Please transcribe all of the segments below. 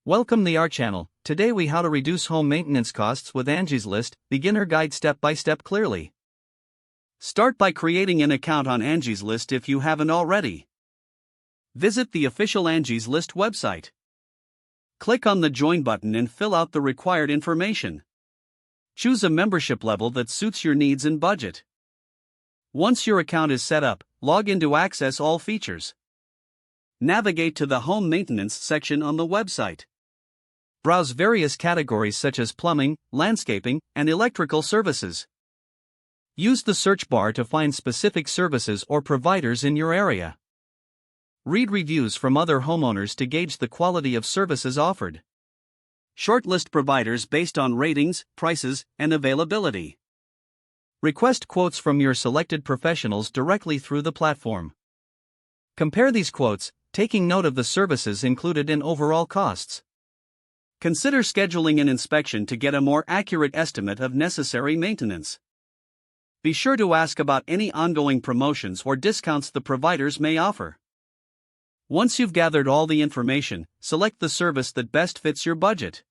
Welcome to our channel. Today we how to reduce home maintenance costs with Angie's List, beginner guide step by step clearly. Start by creating an account on Angie's List if you haven't already. Visit the official Angie's List website. Click on the Join button and fill out the required information. Choose a membership level that suits your needs and budget. Once your account is set up, log in to access all features. Navigate to the Home Maintenance section on the website. Browse various categories such as plumbing, landscaping, and electrical services. Use the search bar to find specific services or providers in your area. Read reviews from other homeowners to gauge the quality of services offered. Shortlist providers based on ratings, prices, and availability. Request quotes from your selected professionals directly through the platform. Compare these quotes, taking note of the services included in overall costs. Consider scheduling an inspection to get a more accurate estimate of necessary maintenance. Be sure to ask about any ongoing promotions or discounts the providers may offer. Once you've gathered all the information, select the service that best fits your budget.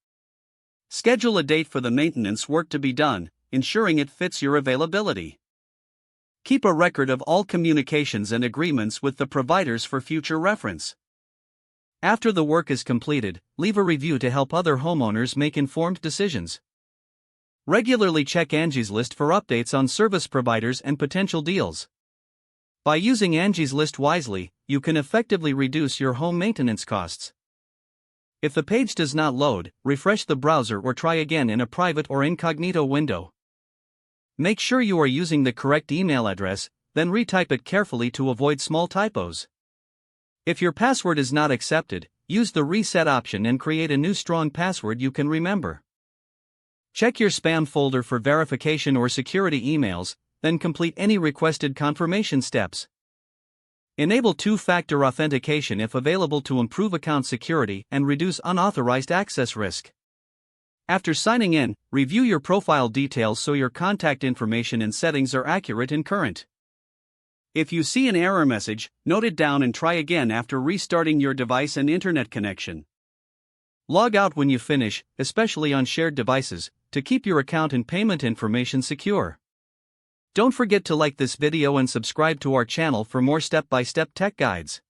Schedule a date for the maintenance work to be done, ensuring it fits your availability. Keep a record of all communications and agreements with the providers for future reference. After the work is completed, leave a review to help other homeowners make informed decisions. Regularly check Angie's List for updates on service providers and potential deals. By using Angie's List wisely, you can effectively reduce your home maintenance costs. If the page does not load, refresh the browser or try again in a private or incognito window. Make sure you are using the correct email address, then retype it carefully to avoid small typos. If your password is not accepted, use the reset option and create a new strong password you can remember. Check your spam folder for verification or security emails, then complete any requested confirmation steps. Enable two-factor authentication if available to improve account security and reduce unauthorized access risk. After signing in, review your profile details so your contact information and settings are accurate and current. If you see an error message, note it down and try again after restarting your device and internet connection. Log out when you finish, especially on shared devices, to keep your account and payment information secure. Don't forget to like this video and subscribe to our channel for more step-by-step tech guides.